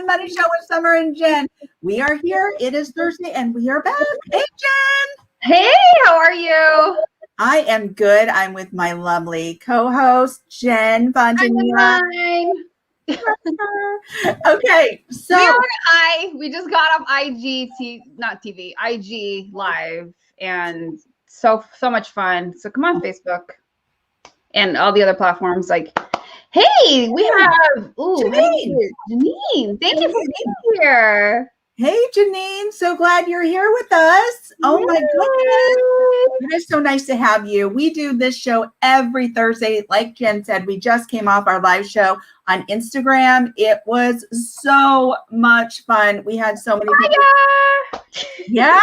and Money Show with Summer and Jen. We are here. It is Thursday and we are back. Hey, Jen. Hey, how are you? I am good. I'm with my lovely co-host, Jen Fontanilla. Okay, so we just got off IG live, and so much fun. So come on, Facebook and all the other platforms. Like, hey, we have Janine. Thank you for being here. Hey, Janine, so glad you're here with us. Oh my goodness. It is so nice to have you. We do this show every Thursday. Like Jen said, we just came off our live show on Instagram. It was so much fun. We had so many people. Yeah,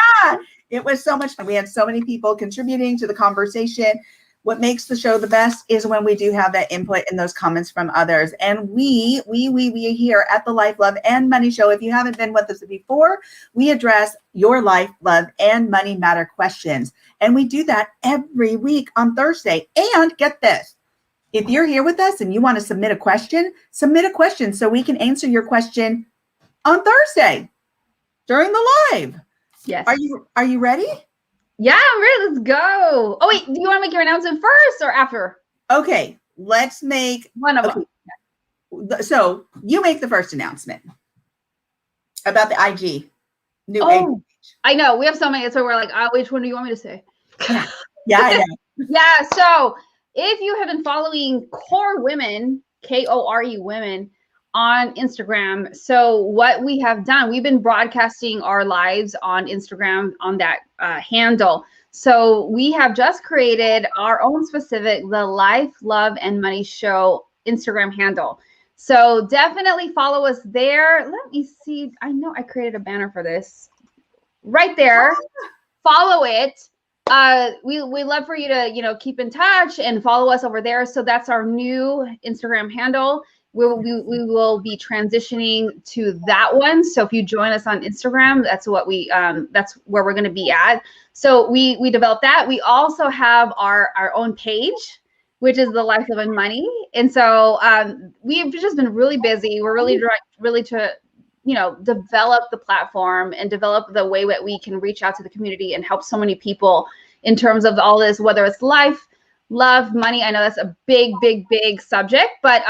it was so much fun. We had so many people contributing to the conversation. What makes the show the best is when we do have that input and those comments from others. And we here at the Life, Love, and Money Show, if you haven't been with us before, we address your life, love, and money matter questions. And we do that every week on Thursday. And get this, if you're here with us and you want to submit a question so we can answer your question on Thursday during the live. Yes. Are you ready? Yeah, I'm ready. Let's go. Oh, wait. Do you want to make your announcement first or after? Okay. Let's make one of them. So you make the first announcement about the IG. New page. I know. We have so many. So we're like, which one do you want me to say? Yeah, I know. Yeah. So if you have been following Core Women, KORE Women, on Instagram. So what we have done, we've been broadcasting our lives on Instagram on that handle. So we have just created our own specific, the Life, Love, and Money Show Instagram handle. So definitely follow us there. Let me see. I know I created a banner for this right there. Follow it. We love for you to, keep in touch and follow us over there. So that's our new Instagram handle. We will be transitioning to that one. So if you join us on Instagram, that's what that's where we're going to be at. So we developed that. We also have our own page, which is the Life, Love, and Money. And so we've just been really busy. We're really to develop the platform and develop the way that we can reach out to the community and help so many people in terms of all this, whether it's life, love, money. I know that's a big subject, but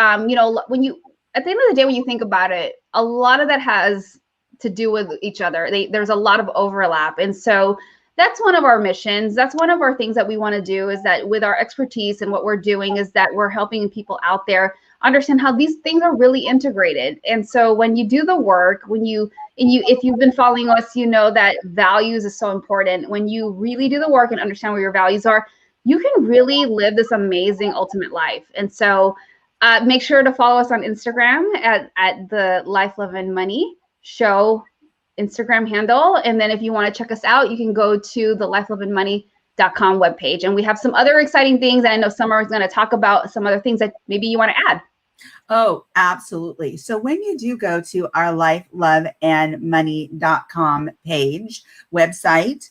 when you, at the end of the day, when you think about it, a lot of that has to do with each other. There's a lot of overlap. And so that's one of our missions. That's one of our things that we want to do, is that with our expertise and what we're doing is that we're helping people out there understand how these things are really integrated. And so when you do the work, if you've been following us, you know that values is so important. When you really do the work and understand where your values are, you can really live this amazing ultimate life. And so make sure to follow us on Instagram at the Life, Love, and Money Show Instagram handle. And then if you want to check us out, you can go to the lifeloveandmoney.com webpage. And we have some other exciting things. And I know Summer is going to talk about some other things that maybe you want to add. Oh, absolutely. So when you do go to our lifeloveandmoney.com page, website,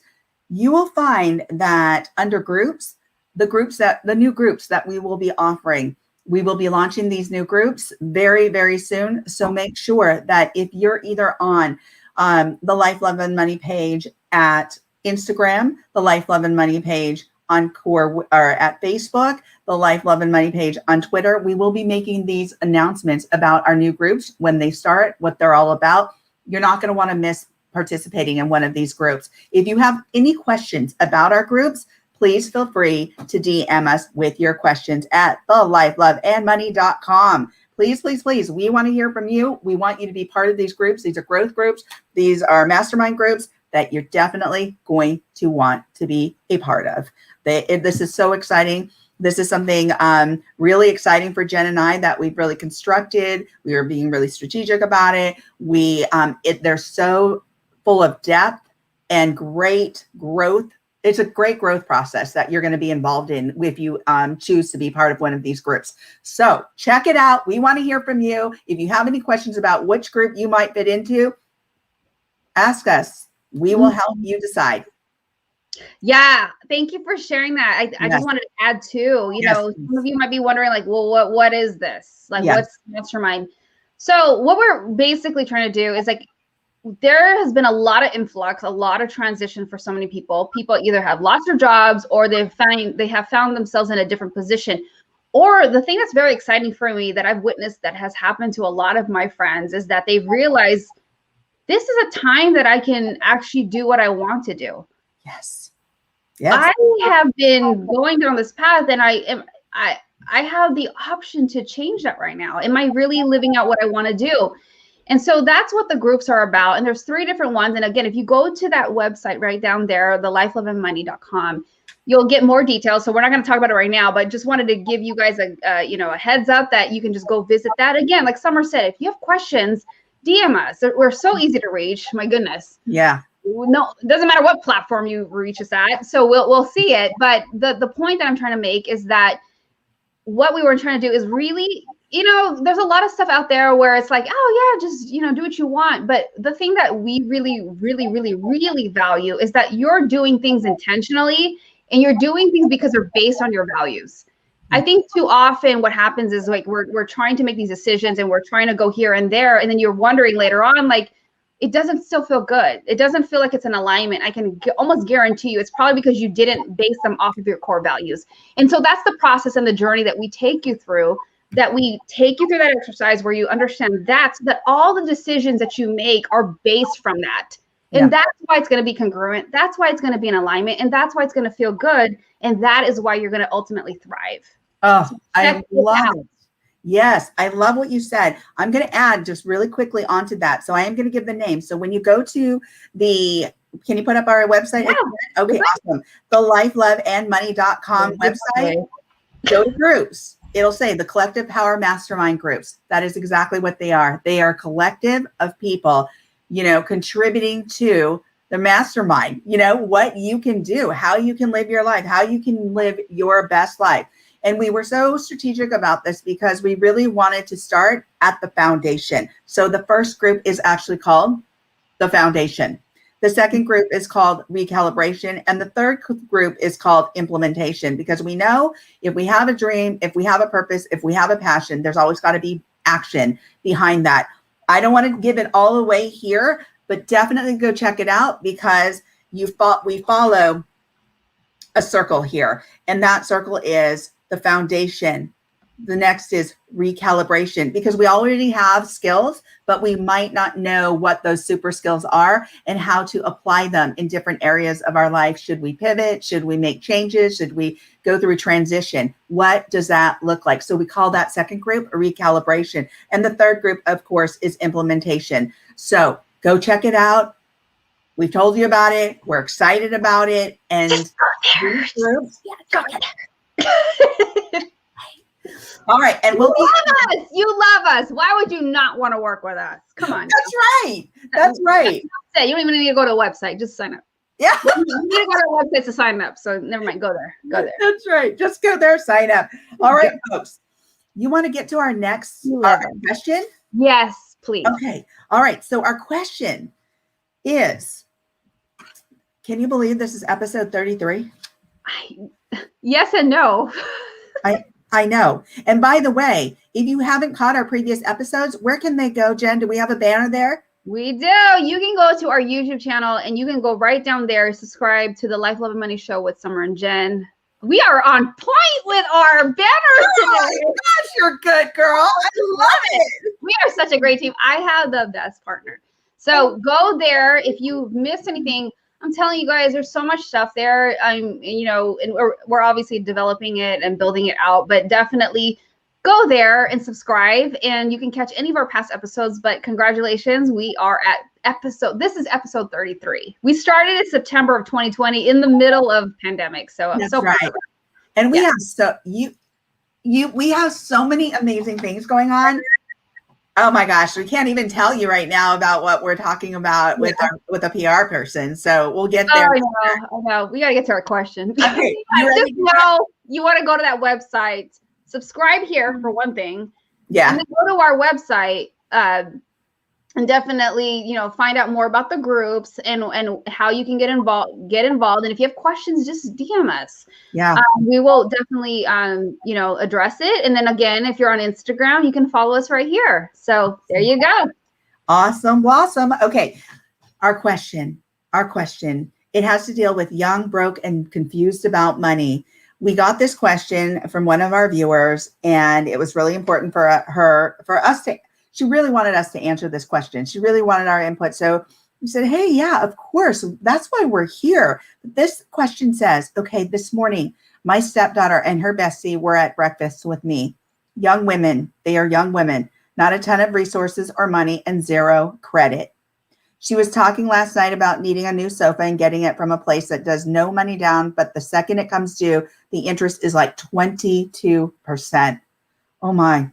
you will find that under groups, the new groups that we will be offering. We will be launching these new groups very, very soon. So make sure that if you're either on the Life, Love, and Money page at Instagram, the Life, Love, and Money page on Core, or at Facebook, the Life, Love, and Money page on Twitter, we will be making these announcements about our new groups when they start, what they're all about. You're not going to want to miss participating in one of these groups. If you have any questions about our groups, please feel free to DM us with your questions at thelifeloveandmoney.com. Please, please, please. We want to hear from you. We want you to be part of these groups. These are growth groups. These are mastermind groups that you're definitely going to want to be a part of. This is so exciting. This is something really exciting for Jen and I that we've really constructed. We are being really strategic about it. They're so full of depth and great growth. It's a great growth process that you're going to be involved in if you choose to be part of one of these groups. So check it out. We want to hear from you. If you have any questions about which group you might fit into, ask us. We will help you decide. Yeah, thank you for sharing that. I just wanted to add too, some of you might be wondering like, well, what is this? Like, what's Mastermind? So what we're basically trying to do is like, there has been a lot of influx, a lot of transition for so many people. People either have lost their jobs or they have found themselves in a different position. Or the thing that's very exciting for me that I've witnessed that has happened to a lot of my friends is that they've realized this is a time that I can actually do what I want to do. Yes. Yes. I have been going down this path and I have the option to change that right now. Am I really living out what I want to do? And so that's what the groups are about. And there's 3 different ones. And again, if you go to that website right down there, thelifeloveandmoney.com, you'll get more details. So we're not going to talk about it right now, but just wanted to give you guys a heads up that you can just go visit that. Again, like Summer said, if you have questions, DM us. We're so easy to reach. My goodness. Yeah. No, it doesn't matter what platform you reach us at. So we'll see it. But the point that I'm trying to make is that what we were trying to do is really, there's a lot of stuff out there where it's like, oh yeah, just, do what you want. But the thing that we really, really, really, really value is that you're doing things intentionally and you're doing things because they're based on your values. I think too often what happens is like, we're trying to make these decisions and we're trying to go here and there. And then you're wondering later on, like, it doesn't still feel good. It doesn't feel like it's an alignment. I can almost guarantee you it's probably because you didn't base them off of your core values. And so that's the process and the journey that we take you through, that exercise where you understand that all the decisions that you make are based from that. And that's why it's going to be congruent. That's why it's going to be in alignment. And that's why it's going to feel good. And that is why you're going to ultimately thrive. Oh, I love it. Yes, I love what you said. I'm going to add just really quickly onto that. So I am going to give the name. So when you go to can you put up our website? Yeah. Okay, awesome. The lifeloveandmoney.com website. Go to groups. It'll say the Collective Power Mastermind groups. That is exactly what they are. They are a collective of people, contributing to the mastermind, what you can do, how you can live your life, how you can live your best life. And we were so strategic about this because we really wanted to start at the foundation. So the first group is actually called the foundation. The second group is called recalibration. And the third group is called implementation, because we know if we have a dream, if we have a purpose, if we have a passion, there's always got to be action behind that. I don't want to give it all away here, but definitely go check it out, because we follow a circle here. And that circle is the foundation. The next is recalibration, because we already have skills, but we might not know what those super skills are and how to apply them in different areas of our life. Should we pivot? Should we make changes? Should we go through a transition? What does that look like? So we call that second group a recalibration. And the third group, of course, is implementation. So go check it out. We've told you about it. We're excited about it. And these groups, all right. And you love us. Why would you not want to work with us? Come on. That's right. That's right. You don't even need to go to a website. Just sign up. Yeah. You need to go to a website to sign up. So never mind. Go there. That's right. Just go there, sign up. All right, folks. You want to get to our next question? Yes, please. Okay. All right. So our question is, can you believe this is episode 33? Yes and no. I know. And by the way, if you haven't caught our previous episodes, where can they go, Jen? Do we have a banner there? We do. You can go to our YouTube channel and you can go right down there, subscribe to the Life, Love, and Money show with Summer and Jen. We are on point with our banners today. Oh my gosh, you're good, girl. I love it. We are such a great team. I have the best partner. So go there. If you missed anything, I'm telling you guys, there's so much stuff there. And we're obviously developing it and building it out, but definitely go there and subscribe, and you can catch any of our past episodes. But congratulations, we are at this is episode 33. We started in September of 2020 in the middle of pandemic. So I'm so proud. And we have so many amazing things going on. Oh my gosh, we can't even tell you right now about what we're talking about with a PR person. So we'll get there. I know. We got to get to our question. Okay, just know you want to go to that website, subscribe here for one thing. Yeah. And then go to our website. And and definitely, you know, find out more about the groups and how you can get involved. And if you have questions, just DM us. Yeah. We will definitely, you know, address it. And then again, if you're on Instagram, you can follow us right here. So there you go. Awesome. Awesome. Okay. Our question. It has to deal with young, broke, and confused about money. We got this question from one of our viewers, and it was really important for us to, she really wanted us to answer this question. She really wanted our input. So we said, hey, yeah, of course. That's why we're here. But this question says, okay, this morning, my stepdaughter and her bestie were at breakfast with me. Young women. They are young women. Not a ton of resources or money and zero credit. She was talking last night about needing a new sofa and getting it from a place that does no money down, but the second it comes due, the interest is like 22%. Oh my.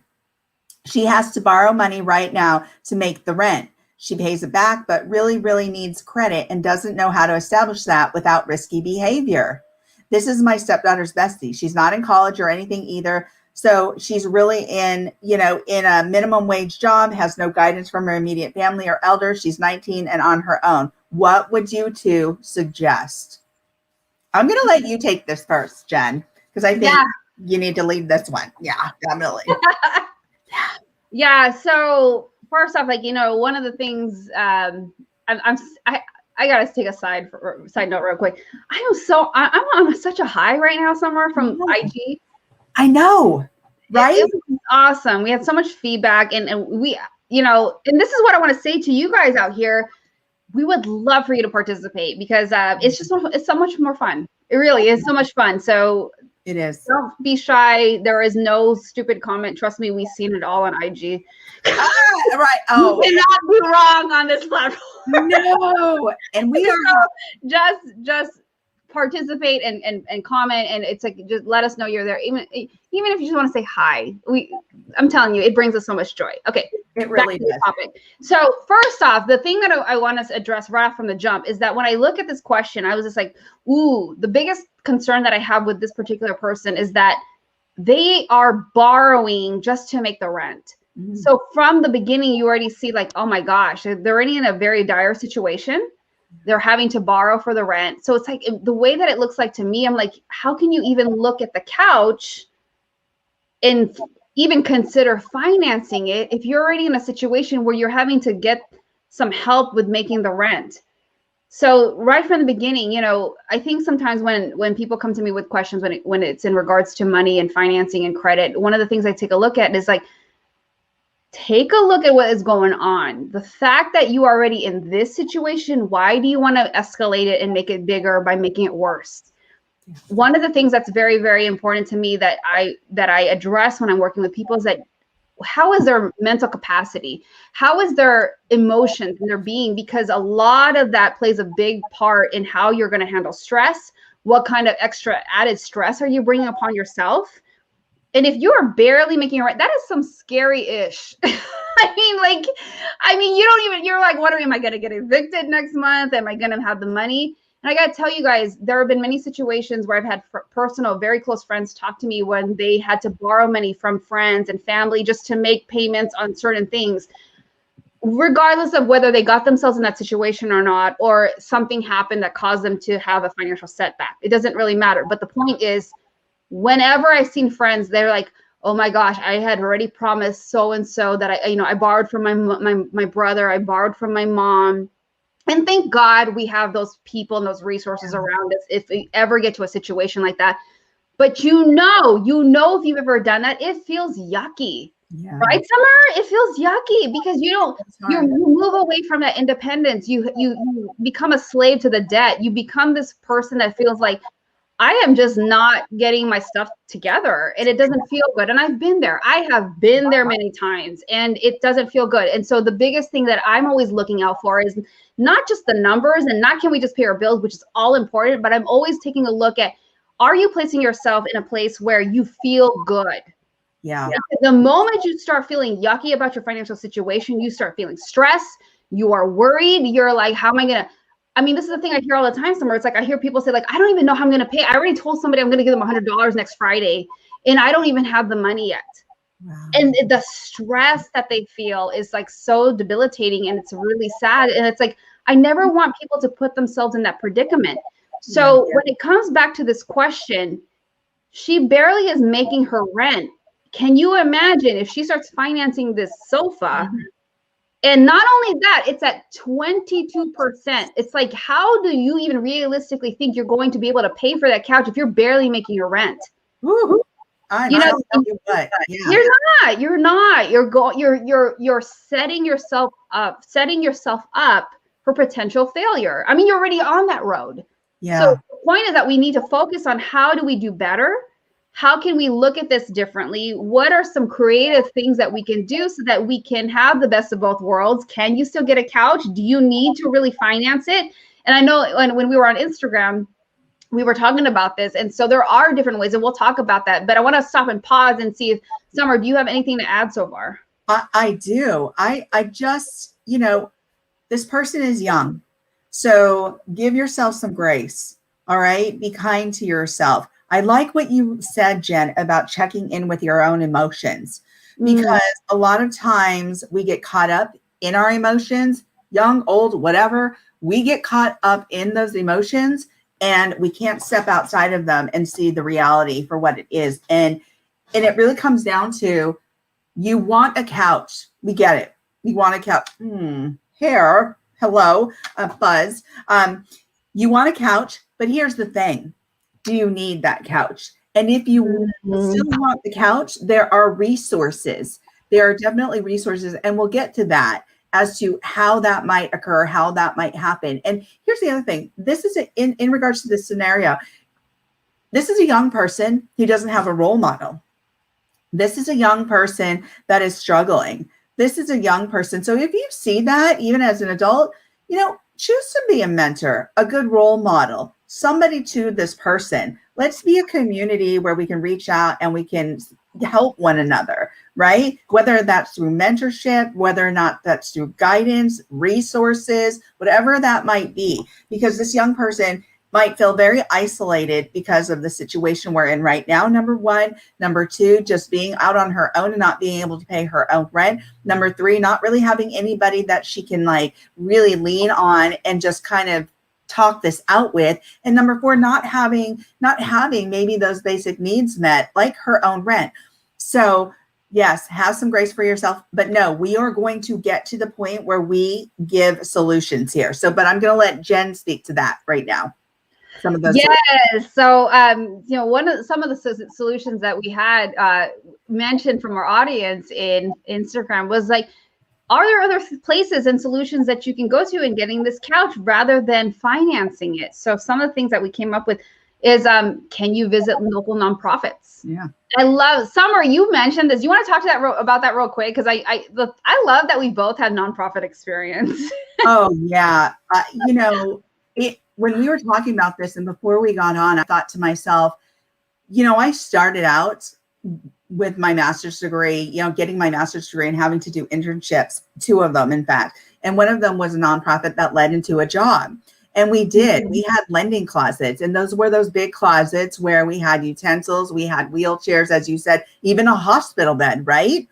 She has to borrow money right now to make the rent. She pays it back, but really, really needs credit and doesn't know how to establish that without risky behavior. This is my stepdaughter's bestie. She's not in college or anything either. So she's really in a minimum wage job, has no guidance from her immediate family or elders. She's 19 and on her own. What would you two suggest? I'm going to let you take this first, Jen, because I think you need to lead this one. Yeah, definitely. Yeah. So first off, like, you know, one of the things I gotta take a side note real quick. I'm on such a high right now, Summer, from IG. I know, right? It was awesome. We had so much feedback, and we, you know, and this is what I want to say to you guys out here. We would love for you to participate because it's so much more fun. It really is so much fun. So it is. Don't be shy. There is no stupid comment. Trust me, we've seen it all on IG. Right. Oh, you cannot be wrong on this platform. No, and we are just participate and comment, and it's like, just let us know you're there. Even if you just want to say hi, I'm telling you, it brings us so much joy. Okay, it really does. Topic. So first off, the thing that I want us to address right off from the jump is that when I look at this question, I was just like, ooh, the biggest concern that I have with this particular person is that they are borrowing just to make the rent. Mm-hmm. So from the beginning, you already see like, oh my gosh, they're already in a very dire situation. They're having to borrow for the rent. So it's like, the way that it looks like to me, I'm like, how can you even look at the couch and even consider financing it if you're already in a situation where you're having to get some help with making the rent? So right from the beginning, you know, I think sometimes when people come to me with questions, when it's in regards to money and financing and credit, one of the things I take a look at is like, take a look at what is going on. The fact that you are already in this situation, why do you want to escalate it and make it bigger by making it worse? One of the things that's very, very important to me that I address when I'm working with people is that, how is their mental capacity? How is their emotions and their being? Because a lot of that plays a big part in how you're going to handle stress. What kind of extra added stress are you bringing upon yourself? And if you are barely making it right, that is some scary-ish. You're like wondering, am I going to get evicted next month? Am I going to have the money? And I got to tell you guys, there have been many situations where I've had personal, very close friends talk to me when they had to borrow money from friends and family just to make payments on certain things, regardless of whether they got themselves in that situation or not, or something happened that caused them to have a financial setback. It doesn't really matter. But the point is, whenever I've seen friends, they're like, oh my gosh, I had already promised so-and-so that I borrowed from my brother, I borrowed from my mom. And thank God we have those people and those resources around us if we ever get to a situation like that. But you know, if you've ever done that, it feels yucky. Yeah. Right, Summer? It feels yucky because you move away from that independence. You become a slave to the debt. You become this person that feels like, I am just not getting my stuff together and it doesn't feel good. And I've been there. I have been there many times and it doesn't feel good. And so the biggest thing that I'm always looking out for is not just the numbers and not can we just pay our bills, which is all important, but I'm always taking a look at, are you placing yourself in a place where you feel good? Yeah. The moment you start feeling yucky about your financial situation, you start feeling stress, you are worried, you're like, how am I going to, this is the thing I hear all the time, Summer. It's like I hear people say, like, I don't even know how I'm going to pay. I already told somebody I'm going to give them $100 next Friday, and I don't even have the money yet. Wow. And the stress that they feel is like so debilitating, and it's really sad. And it's like, I never want people to put themselves in that predicament. So when it comes back to this question, she barely is making her rent. Can you imagine if she starts financing this sofa? And not only that, it's at 22%. It's like, how do you even realistically think you're going to be able to pay for that couch if you're barely making your rent? Woo-hoo. You know, You what? Yeah. you're not. You're setting yourself up for potential failure. I mean, you're already on that road. Yeah. So the point is that we need to focus on how do we do better? How can we look at this differently? What are some creative things that we can do so that we can have the best of both worlds? Can you still get a couch? Do you need to really finance it? And I know when we were on Instagram, we were talking about this. And so there are different ways, and we'll talk about that. But I want to stop and pause and see if, Summer, do you have anything to add so far? I do. I just, this person is young. So give yourself some grace. All right. Be kind to yourself. I like what you said, Jen, about checking in with your own emotions, because a lot of times we get caught up in our emotions, young, old, whatever. We get caught up in those emotions and we can't step outside of them and see the reality for what it is. And it really comes down to, you want a couch. We get it. You want a couch. Hair. Hello, Buzz. You want a couch, but here's the thing. Do you need that couch? And if you still want the couch, there are resources. There are definitely resources, and we'll get to that as to how that might occur, how that might happen. And here's the other thing. This is in regards to this scenario. This is a young person who doesn't have a role model. This is a young person that is struggling. This is a young person. So if you see that, even as an adult, choose to be a mentor, a good role model, somebody to this person. Let's be a community where we can reach out and we can help one another, right? Whether that's through mentorship, whether or not that's through guidance, resources, whatever that might be, because this young person might feel very isolated because of the situation we're in right now. Number one. Number two, just being out on her own and not being able to pay her own rent. Number three, not really having anybody that she can really lean on and just kind of talk this out with. And number four, not having maybe those basic needs met, like her own rent. So yes, have some grace for yourself, but no, we are going to get to the point where we give solutions here. So, but I'm going to let Jen speak to that right now. Some of those. Yes. So, some of the solutions that we had mentioned from our audience in Instagram was like, are there other places and solutions that you can go to in getting this couch rather than financing it? So some of the things that we came up with is, can you visit local nonprofits? Yeah. I love, Summer, you mentioned this. You want to talk to that about that real quick? Because I love that we both had nonprofit experience. Oh, yeah. When we were talking about this and before we got on, I thought to myself, I started out with my master's degree, getting my master's degree and having to do internships, 2 of them, in fact. And one of them was a nonprofit that led into a job. And we had lending closets, and those were those big closets where we had utensils, we had wheelchairs, as you said, even a hospital bed, right?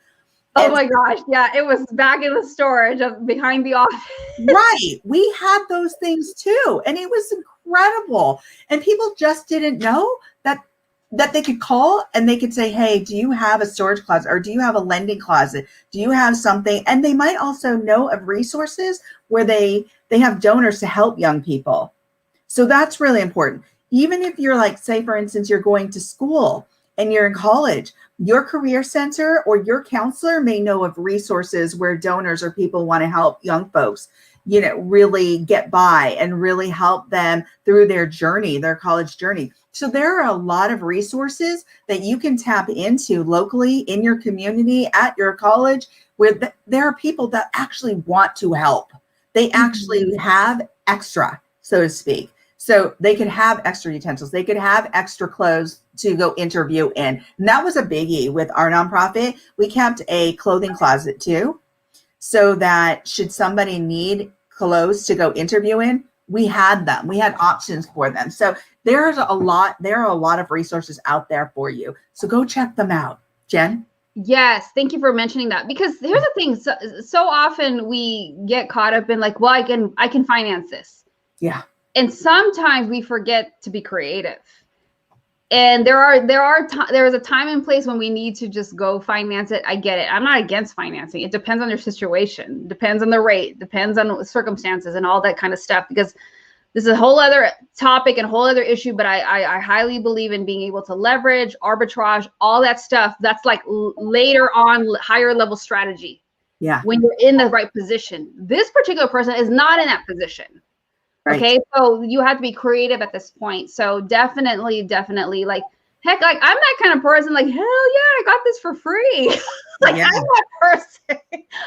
Oh my gosh. Yeah. It was back in the storage behind the office. Right. We had those things too. And it was incredible. And people just didn't know that they could call and they could say, hey, do you have a storage closet, or do you have a lending closet? Do you have something? And they might also know of resources where they have donors to help young people. So that's really important. Even if you're say, for instance, you're going to school and you're in college, your career center or your counselor may know of resources where donors or people want to help young folks, really get by and really help them through their journey, their college journey. So there are a lot of resources that you can tap into locally in your community, at your college, where there are people that actually want to help. They actually have extra, so to speak. So they could have extra utensils. They could have extra clothes to go interview in. And that was a biggie with our nonprofit. We kept a clothing closet too, so that should somebody need clothes to go interview in, we had them. We had options for them. So there are a lot of resources out there for you. So go check them out. Jen? Yes, thank you for mentioning that, because here's the thing, so often we get caught up in like, well, I can finance this. Yeah. And sometimes we forget to be creative. And there is a time and place when we need to just go finance it. I get it. I'm not against financing. It depends on your situation, depends on the rate, depends on circumstances and all that kind of stuff, because this is a whole other topic and a whole other issue, but I highly believe in being able to leverage, arbitrage, all that stuff. That's like later on, higher level strategy. Yeah. When you're in the right position. This particular person is not in that position. Right. Okay, so you have to be creative at this point. So definitely, like, heck, like I'm that kind of person, like, hell yeah, I got this for free. Like, Yeah. I'm that person.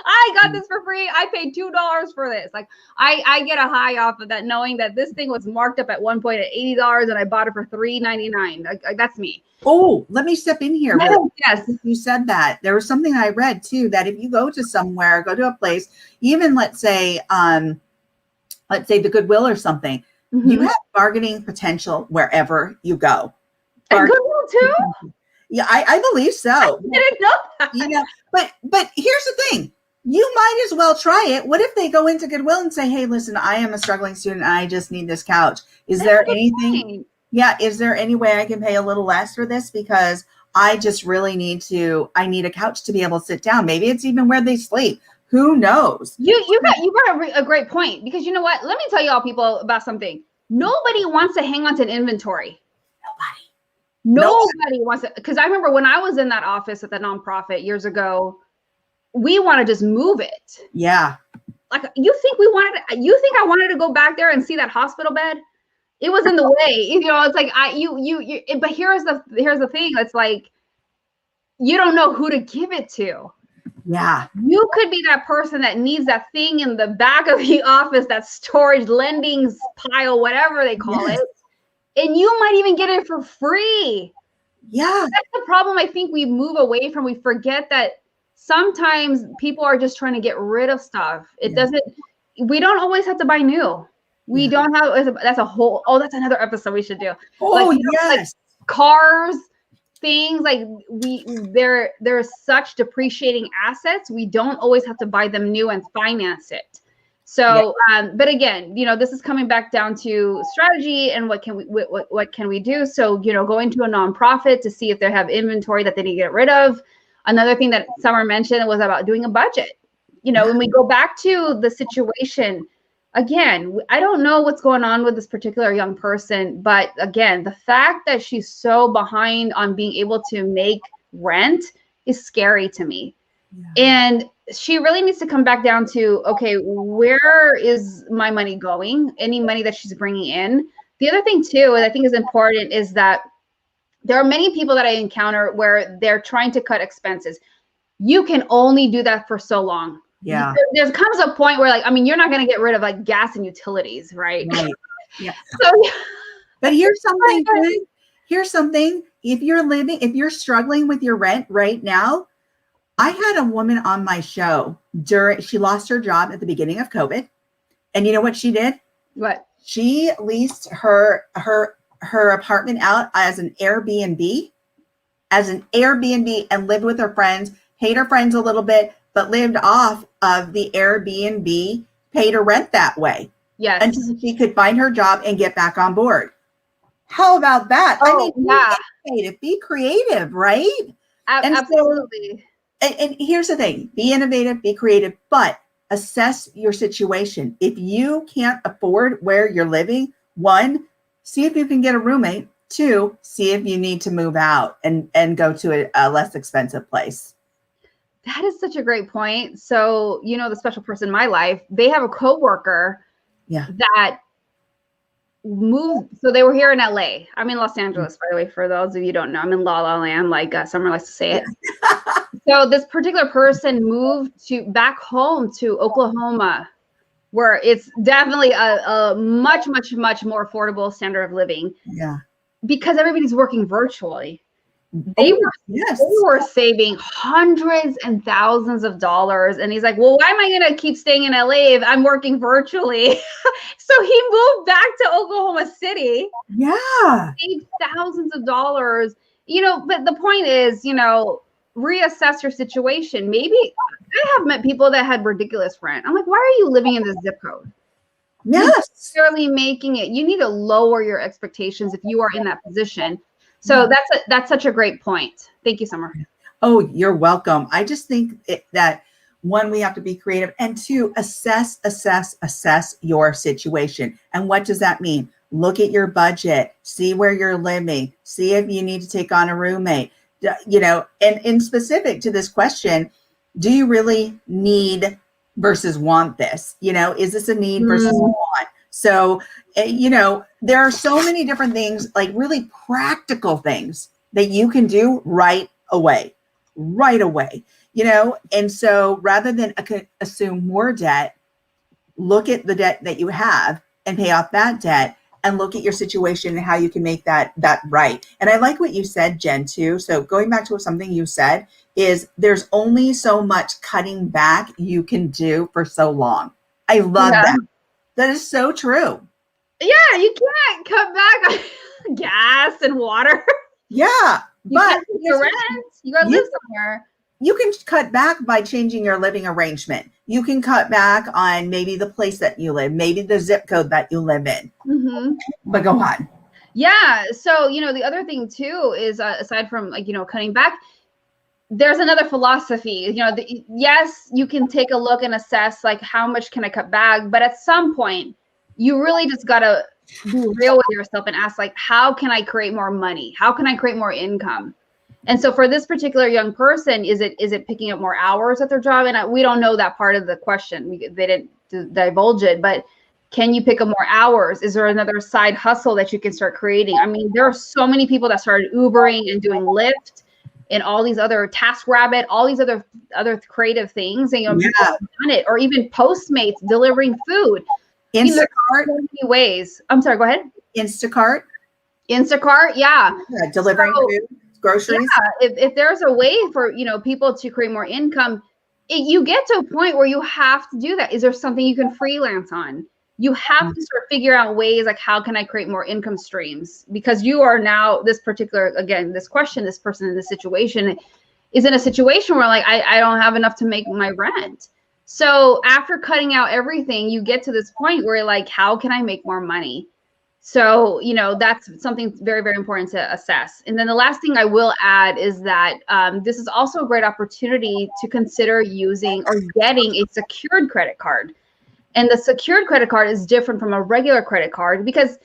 I got this for free. I paid $2 for this. Like, I get a high off of that, knowing that this thing was marked up at one point at $80 and I bought it for $3.99. Like that's me. Oh, let me step in here. Yes. You said that. There was something I read too, that if you go to somewhere, go to a place, even let's say the Goodwill or something, you have bargaining potential wherever you go. And Goodwill too? Yeah, I believe so. I didn't know that. You know, but here's the thing. You might as well try it. What if they go into Goodwill and say, hey, listen, I am a struggling student. I just need this couch. Is there anything? Yeah. Is there any way I can pay a little less for this? Because I just really need a couch to be able to sit down. Maybe it's even where they sleep. Who knows? You brought a great point, because you know what? Let me tell you all people about something. Nobody wants to hang on to an inventory. Nobody wants to, because I remember when I was in that office at the nonprofit years ago, we want to just move it. Yeah. Like, you think I wanted to go back there and see that hospital bed? It was in the way. You know, it's like but here's the thing. It's like, you don't know who to give it to. Yeah. You could be that person that needs that thing in the back of the office, that storage lending pile, whatever they call it. And you might even get it for free. Yeah. That's the problem I think we move away from. We forget that sometimes people are just trying to get rid of stuff. We don't always have to buy new. We don't have, that's another episode we should do. Oh, like, yes. Like cars, things like there's such depreciating assets. We don't always have to buy them new and finance it. So, but again, you know, this is coming back down to strategy and what can we do? So, you know, going to a nonprofit to see if they have inventory that they need to get rid of. Another thing that Summer mentioned was about doing a budget. You know, when we go back to the situation, again, I don't know what's going on with this particular young person, but again, the fact that she's so behind on being able to make rent is scary to me. Yeah. And she really needs to come back down to, okay, where is my money going? Any money that she's bringing in. The other thing too, that I think is important, is that there are many people that I encounter where they're trying to cut expenses. You can only do that for so long. Yeah. There comes a point where, like, I mean, you're not going to get rid of like gas and utilities, right? Yeah. So, but here's something good. Here's something. If you're struggling with your rent right now, I had a woman on my show she lost her job at the beginning of COVID. And you know what she did? What? She leased her apartment out as an Airbnb and lived with her friends, paid her friends a little bit, but lived off of the Airbnb, paid her rent that way. Yes. Until she could find her job and get back on board. How about that? Oh, be creative, right? Absolutely. And here's the thing, be innovative, be creative, but assess your situation. If you can't afford where you're living, 1, see if you can get a roommate. 2, see if you need to move out and go to a less expensive place. That is such a great point. So, you know, the special person in my life, they have a coworker that moved. So they were here in LA. I'm in Los Angeles, by the way, for those of you who don't know. I'm in La La Land, like Summer likes to say it. So this particular person moved back home to Oklahoma, where it's definitely a much, much, much more affordable standard of living. Yeah. Because everybody's working virtually. They were saving hundreds and thousands of dollars. And he's like, well, why am I going to keep staying in LA if I'm working virtually? So he moved back to Oklahoma City. Yeah. Saved thousands of dollars. You know, but the point is, you know, reassess your situation. Maybe I have met people that had ridiculous rent. I'm like, why are you living in this zip code? Yes. You're necessarily making it. You need to lower your expectations if you are in that position. So that's such a great point. Thank you, Summer. Oh, you're welcome. I just think that one, we have to be creative, and two, assess your situation. And what does that mean? Look at your budget, see where you're living, see if you need to take on a roommate. You know, and in specific to this question, do you really need versus want this? You know, is this a need versus want? So, you know, there are so many different things, like really practical things that you can do right away, you know? And so rather than assume more debt, look at the debt that you have and pay off that debt, and look at your situation and how you can make that right. And I like what you said, Jen, too. So going back to something you said is there's only so much cutting back you can do for so long. I love that. That is so true. Yeah, you can't cut back on gas and water. Yeah, but you rent. You gotta live somewhere. You can cut back by changing your living arrangement. You can cut back on maybe the place that you live, maybe the zip code that you live in. But go on. Yeah. So, you know, the other thing too is aside from, like, you know, cutting back, there's another philosophy. You know, yes, you can take a look and assess, like, how much can I cut back? But at some point, you really just gotta be real with yourself and ask, like, how can I create more money? How can I create more income? And so for this particular young person, is it picking up more hours at their job? And we don't know that part of the question. They didn't divulge it, but can you pick up more hours? Is there another side hustle that you can start creating? I mean, there are so many people that started Ubering and doing Lyft and all these other TaskRabbit, all these other creative things. And, you know, people have done it, or even Postmates delivering food. Instacart. So many ways. I'm sorry, go ahead. Instacart, yeah. Delivering food. Groceries. Yeah, if there's a way for, you know, people to create more income, you get to a point where you have to do that. Is there something you can freelance on? You have to start figure out ways, like, how can I create more income streams? Because you are now this particular, again, this person in this situation is in a situation where, like, I don't have enough to make my rent. So after cutting out everything, you get to this point where, like, how can I make more money? So, you know, that's something very, very important to assess. And then the last thing I will add is that this is also a great opportunity to consider using or getting a secured credit card. And the secured credit card is different from a regular credit card, because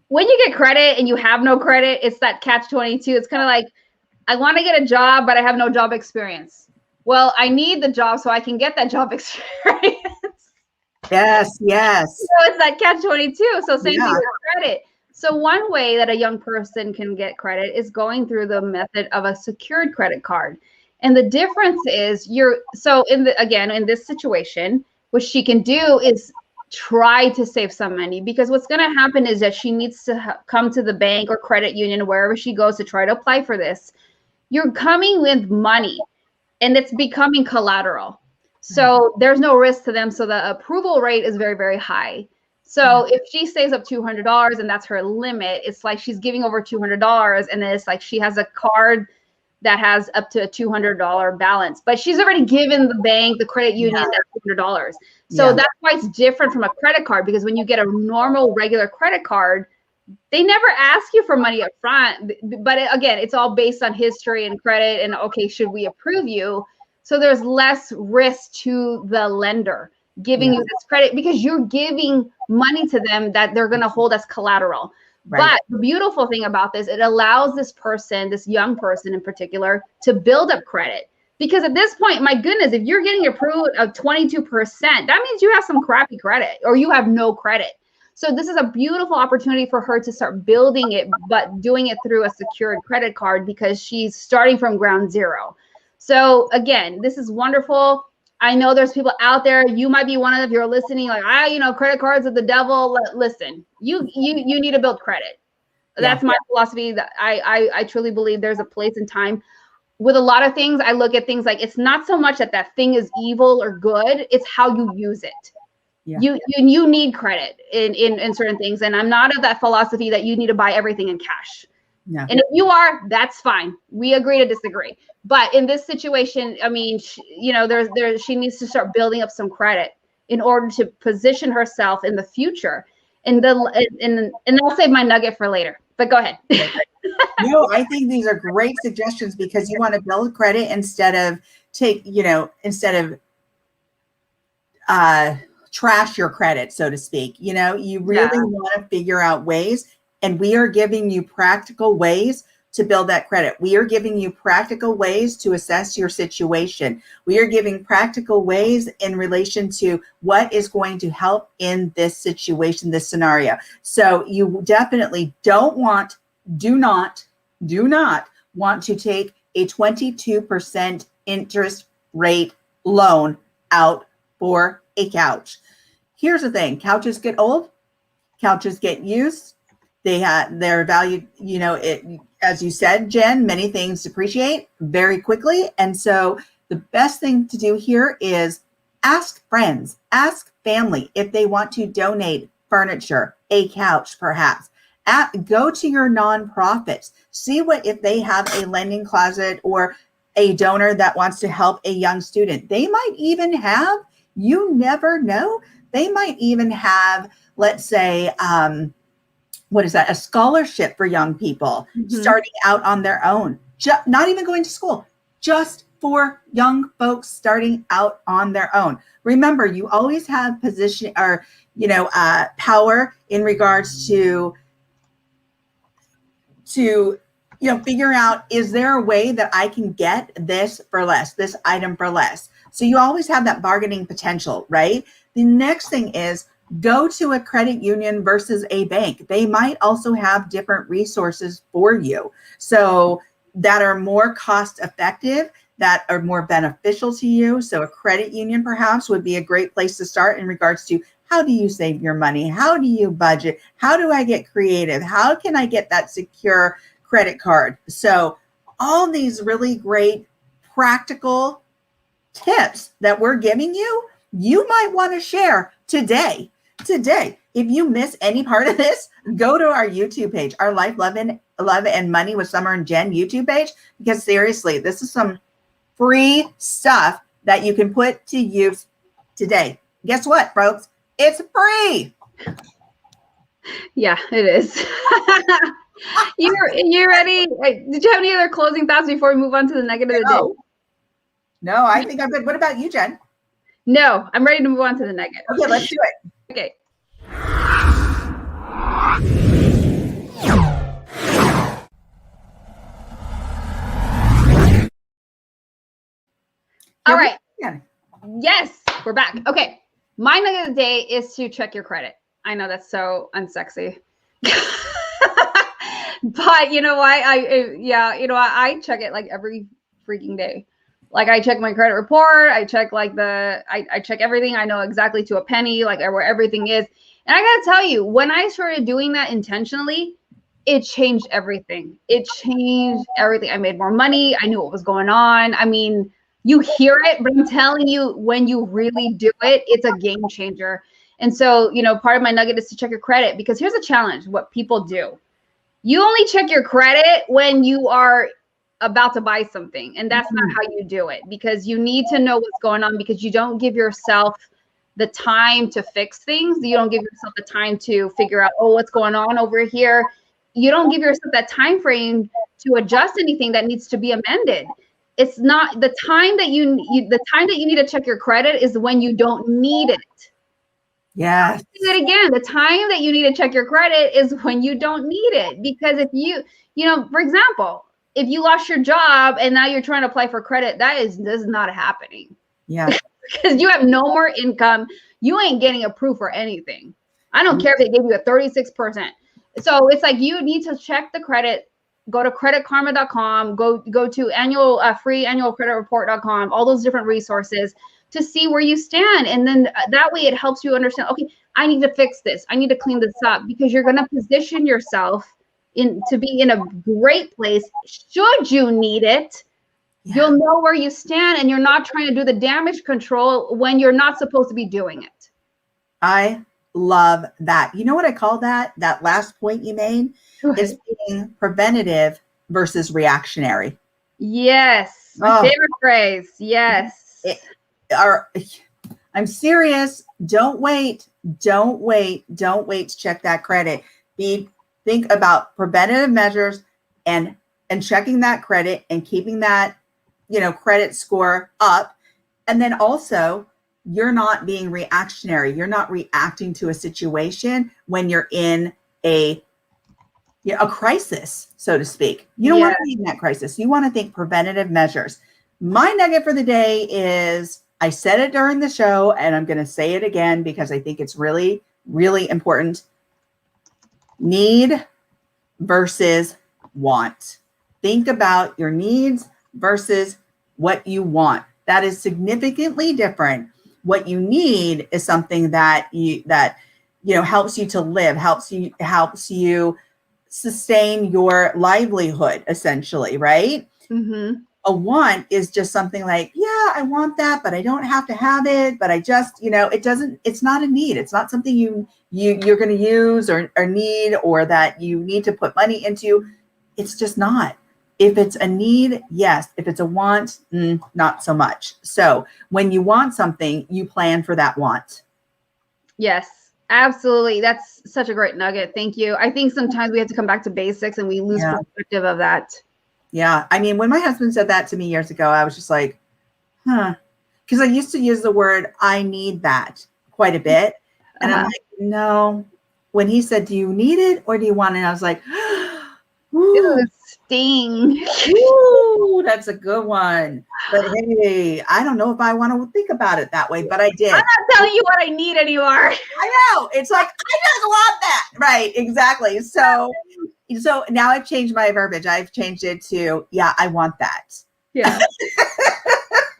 when you get credit and you have no credit, it's that catch-22. It's kind of like, I want to get a job, but I have no job experience. Well, I need the job so I can get that job experience. Yes. So it's that catch-22. So same thing with credit. So one way that a young person can get credit is going through the method of a secured credit card. And the difference is in this situation, what she can do is try to save some money, because what's going to happen is that she needs to come to the bank or credit union, wherever she goes, to try to apply for this. You're coming with money and it's becoming collateral. So there's no risk to them. So the approval rate is very, very high. So if she saves up $200 and that's her limit, it's like she's giving over $200, and then it's like she has a card that has up to a $200 balance, but she's already given the bank, the credit union, that $200. So that's why it's different from a credit card, because when you get a normal, regular credit card, they never ask you for money up front. But again, it's all based on history and credit and, okay, should we approve you? So there's less risk to the lender giving you this credit, because you're giving money to them that they're going to hold as collateral. Right. But the beautiful thing about this, it allows this person, this young person in particular, to build up credit. Because at this point, my goodness, if you're getting approved of 22%, that means you have some crappy credit, or you have no credit. So this is a beautiful opportunity for her to start building it, but doing it through a secured credit card, because she's starting from ground zero. So again, this is wonderful. I know there's people out there, you might be one of them, if you're listening, like, credit cards are the devil. Listen, you need to build credit. That's my philosophy. That I truly believe there's a place and time. With a lot of things, I look at things like, it's not so much that thing is evil or good, it's how you use it. You need credit in certain things. And I'm not of that philosophy that you need to buy everything in cash. Yeah. And if you are, that's fine. We agree to disagree. But in this situation, I mean, she needs to start building up some credit in order to position herself in the future. And I'll save my nugget for later. But go ahead. No, I think these are great suggestions because you want to build credit instead of trash your credit, so to speak. You really want to figure out ways, and we are giving you practical ways to build that credit. We are giving you practical ways to assess your situation. We are giving practical ways in relation to what is going to help in this situation, this scenario. So you definitely do not want to take a 22% interest rate loan out for a couch. Here's the thing. Couches get old. Couches get used. They're valued, as you said, Jen, many things depreciate very quickly. And so the best thing to do here is ask friends, ask family if they want to donate furniture, a couch, perhaps. Go to your nonprofits, see if they have a lending closet or a donor that wants to help a young student. They might even have, you never know, they might even have, let's say, a scholarship for young people starting out on their own, not even going to school, just for young folks starting out on their own. Remember, you always have position or, power in regards to figure out, is there a way that I can get this for less, this item for less? So you always have that bargaining potential, right? The next thing is go to a credit union versus a bank. They might also have different resources for you. So that are more cost effective, that are more beneficial to you. So a credit union perhaps would be a great place to start in regards to, how do you save your money? How do you budget? How do I get creative? How can I get that secure credit card? So all these really great practical tips that we're giving you, you might want to share today. If you miss any part of this, go to our YouTube page, our Life, Love, and Money with Summer and Jen YouTube page, because seriously, this is some free stuff that you can put to use today. Guess what, folks? It's free. Yeah, it is. You ready? Did you have any other closing thoughts before we move on to the negative of the day? No, I think I'm good. What about you, Jen? No, I'm ready to move on to the negative. Okay, let's do it. Okay. All right. Yes, we're back. Okay. My nugget of the day is to check your credit. I know that's so unsexy. But you know what? I check it like every freaking day. Like I check my credit report. I check I check everything. I know exactly to a penny, like where everything is. And I gotta tell you, when I started doing that intentionally, it changed everything. I made more money. I knew what was going on. I mean, you hear it, but I'm telling you, when you really do it, it's a game changer. And so, part of my nugget is to check your credit, because here's a challenge. What people do. You only check your credit when you are about to buy something. And that's not how you do it, because you need to know what's going on, because you don't give yourself the time to fix things. You don't give yourself the time to figure out, what's going on over here. You don't give yourself that time frame to adjust anything that needs to be amended. It's not the time that you need to check your credit is when you don't need it. Yeah. Say it again. The time that you need to check your credit is when you don't need it. Because if for example, if you lost your job and now you're trying to apply for credit, this is not happening. Yeah. Because you have no more income. You ain't getting approved for anything. I don't care if they give you a 36%. So it's like, you need to check the credit. Go to creditkarma.com, go to free annual credit report.com, all those different resources to see where you stand. And then that way it helps you understand, okay, I need to fix this. I need to clean this up, because you're going to position yourself to be in a great place. Should you need it, you'll know where you stand, and you're not trying to do the damage control when you're not supposed to be doing it. I love that. You know what I call that? That last point you made is being preventative versus reactionary. Yes. My favorite phrase. Yes. I'm serious. Don't wait to check that credit. Think about preventative measures and checking that credit and keeping that, credit score up. And then also, you're not being reactionary. You're not reacting to a situation when you're in a crisis, so to speak. You don't want to be in that crisis. You want to think preventative measures. My nugget for the day is, I said it during the show, and I'm going to say it again because I think it's really, really important. Need versus want. Think about your needs versus what you want. That is significantly different. What you need is something that helps you to live, helps you sustain your livelihood, essentially, right? Mm-hmm. A want is just something like, yeah, I want that, but I don't have to have it. But I just, it's not a need. It's not something you're going to use or need, or that you need to put money into. It's just not. If it's a need, yes. If it's a want, not so much. So when you want something, you plan for that want. Yes, absolutely. That's such a great nugget. Thank you. I think sometimes we have to come back to basics and we lose perspective of that. Yeah. I mean, when my husband said that to me years ago, I was just like, huh. Because I used to use the word, I need that, quite a bit. And I'm like, no. When he said, do you need it or do you want it? I was like, ooh, sting. Ooh, that's a good one. But hey, I don't know if I want to think about it that way, but I did. I'm not telling you what I need anymore. I know. It's like, I just want that. Right. Exactly. So now I've changed my verbiage. I've changed it to, yeah, I want that. Yeah.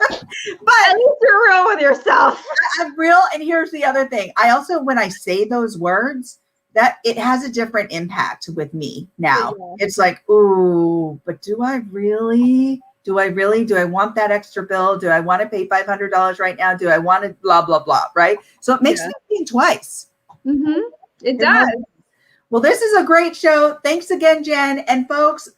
But at least you're real with yourself. I'm real. And here's the other thing. I also, when I say those words, that it has a different impact with me now. Yeah. It's like, ooh, but do I want that extra bill? Do I want to pay $500 right now? Do I want to blah, blah, blah. Right. So it makes me think twice. Mm-hmm. It does. Well, this is a great show. Thanks again, Jen. And folks,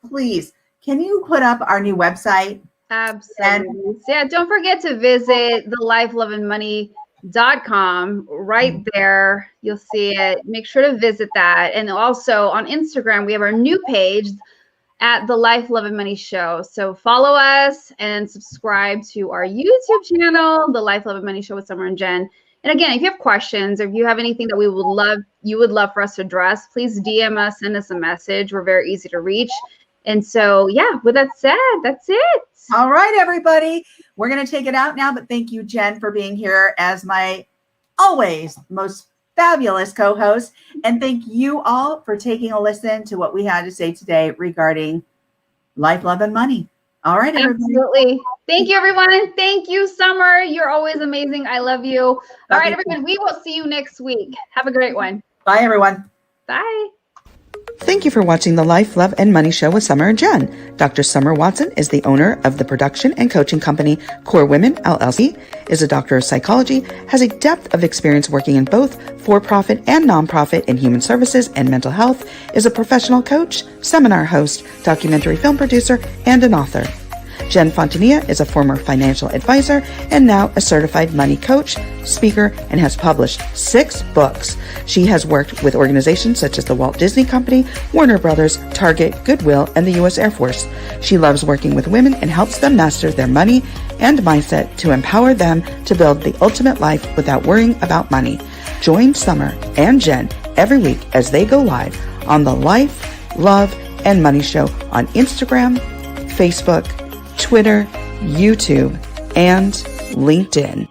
please, can you put up our new website? Absolutely. Yeah, don't forget to visit thelifeloveandmoney.com. Right there, you'll see it. Make sure to visit that. And also on Instagram, we have our new page at The Life, Love, and Money Show. So follow us and subscribe to our YouTube channel, The Life, Love, and Money Show with Summer and Jen. And again, if you have questions, or if you have anything that you would love for us to address, please DM us, send us a message. We're very easy to reach. And so, yeah, with that said, that's it. All right, everybody. We're going to take it out now, but thank you, Jen, for being here as my always most fabulous co-host. And thank you all for taking a listen to what we had to say today regarding life, love, and money. All right, everybody. Absolutely. Thank you, everyone. Thank you, Summer. You're always amazing. I love you. All right, everyone. We will see you next week. Have a great one. Bye, everyone. Bye. Thank you for watching the Life, Love, and Money Show with Summer and Jen. Dr. Summer Watson is the owner of the production and coaching company Core Women, LLC, is a doctor of psychology, has a depth of experience working in both for-profit and nonprofit in human services and mental health, is a professional coach, seminar host, documentary film producer, and an author. Jen Fontanilla is a former financial advisor and now a certified money coach, speaker, and has published 6 books. She has worked with organizations such as the Walt Disney Company, Warner Brothers, Target, Goodwill, and the U.S. Air Force. She loves working with women and helps them master their money and mindset to empower them to build the ultimate life without worrying about money. Join Summer and Jen every week as they go live on the Life, Love, and Money Show on Instagram, Facebook, Twitter, YouTube, and LinkedIn.